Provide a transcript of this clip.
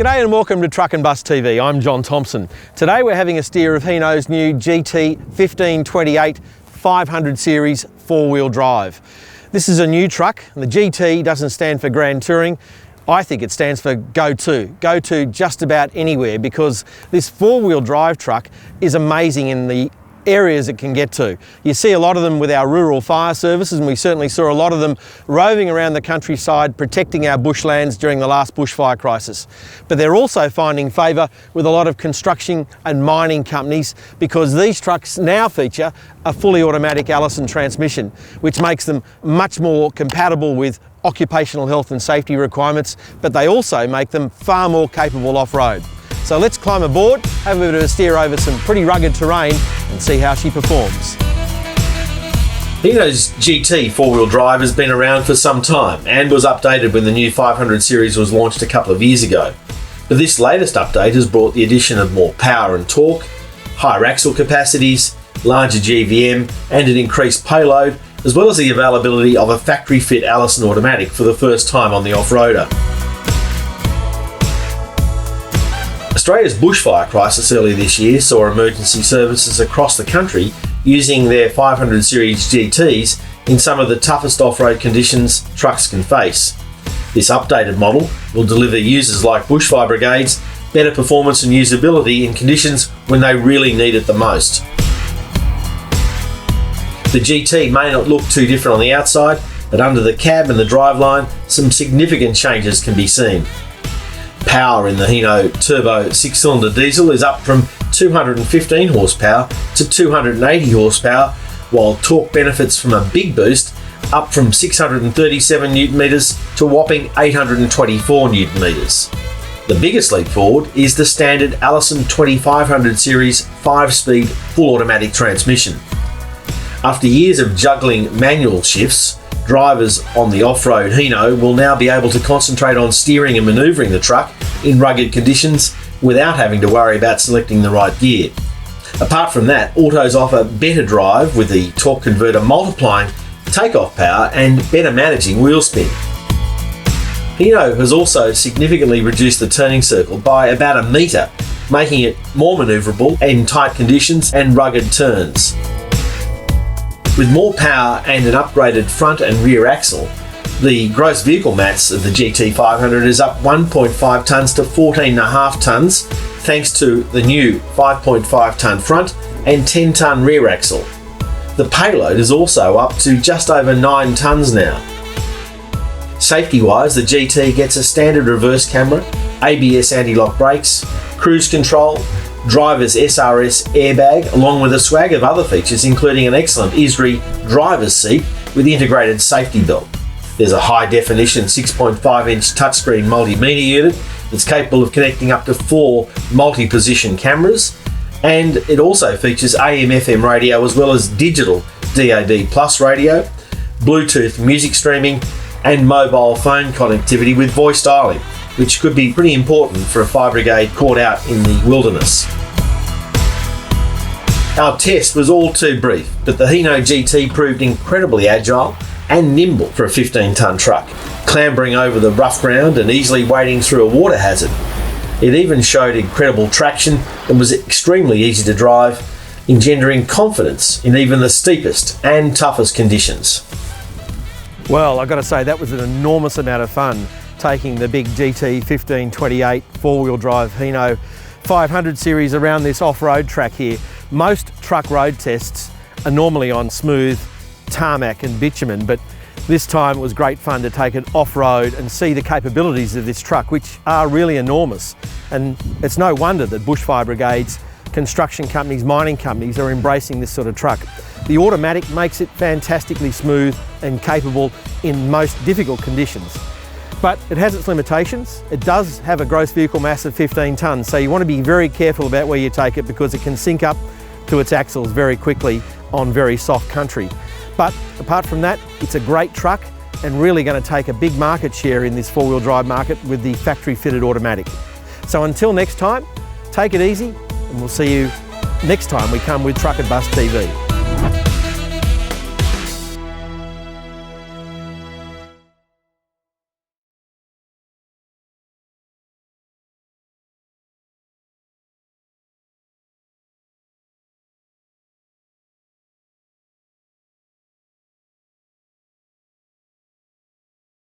G'day and welcome to Truck and Bus TV. I'm John Thompson. Today we're having a steer of Hino's new GT 1528 500 series four-wheel drive. This is a new truck, and the GT doesn't stand for Grand Touring. I think it stands for go to just about anywhere, because this four-wheel drive truck is amazing in the areas it can get to. You see a lot of them with our rural fire services, and we certainly saw a lot of them roving around the countryside protecting our bushlands during the last bushfire crisis. But they're also finding favour with a lot of construction and mining companies, because these trucks now feature a fully automatic Allison transmission, which makes them much more compatible with occupational health and safety requirements, but they also make them far more capable off-road. So let's climb aboard, have a bit of a steer over some pretty rugged terrain and see how she performs. Hino's GT four-wheel drive has been around for some time and was updated when the new 500 series was launched a couple of years ago. But this latest update has brought the addition of more power and torque, higher axle capacities, larger GVM and an increased payload, as well as the availability of a factory-fit Allison automatic for the first time on the off-roader. Australia's bushfire crisis earlier this year saw emergency services across the country using their 500 series GTs in some of the toughest off-road conditions trucks can face. This updated model will deliver users like bushfire brigades better performance and usability in conditions when they really need it the most. The GT may not look too different on the outside, but under the cab and the driveline, some significant changes can be seen. Power in the Hino turbo 6-cylinder diesel is up from 215 horsepower to 280 horsepower, while torque benefits from a big boost up from 637 newton meters to a whopping 824 newton meters. The biggest leap forward is the standard Allison 2500 series 5-speed full automatic transmission. After years of juggling manual shifts, drivers on the off-road Hino will now be able to concentrate on steering and manoeuvring the truck in rugged conditions without having to worry about selecting the right gear. Apart from that, autos offer better drive with the torque converter multiplying takeoff power and better managing wheel spin. Hino has also significantly reduced the turning circle by about a metre, making it more manoeuvrable in tight conditions and rugged turns. With more power and an upgraded front and rear axle, the gross vehicle mass of the GT500 is up 1.5 tonnes to 14.5 tonnes thanks to the new 5.5 tonne front and 10 tonne rear axle. The payload is also up to just over 9 tonnes now. Safety-wise, the GT gets a standard reverse camera, ABS anti-lock brakes, cruise control, driver's SRS airbag, along with a swag of other features including an excellent ISRI driver's seat with integrated safety belt. There's a high-definition 6.5-inch touchscreen multimedia unit that's capable of connecting up to 4 multi-position cameras, and it also features AM/FM radio as well as digital DAB+ radio, Bluetooth music streaming and mobile phone connectivity with voice dialing, which could be pretty important for a fire brigade caught out in the wilderness. Our test was all too brief, but the Hino GT proved incredibly agile and nimble for a 15-tonne truck, clambering over the rough ground and easily wading through a water hazard. It even showed incredible traction and was extremely easy to drive, engendering confidence in even the steepest and toughest conditions. Well, I've got to say that was an enormous amount of fun, taking the big GT 1528 four-wheel drive Hino 500 series around this off-road track here. Most truck road tests are normally on smooth tarmac and bitumen, but this time it was great fun to take it off-road and see the capabilities of this truck, which are really enormous. And it's no wonder that bushfire brigades, construction companies, mining companies are embracing this sort of truck. The automatic makes it fantastically smooth and capable in most difficult conditions. But it has its limitations. It does have a gross vehicle mass of 15 tonnes, so you want to be very careful about where you take it, because it can sink up to its axles very quickly on very soft country. But apart from that, it's a great truck and really going to take a big market share in this four-wheel drive market with the factory-fitted automatic. So until next time, take it easy, and we'll see you next time we come with Truck and Bus TV.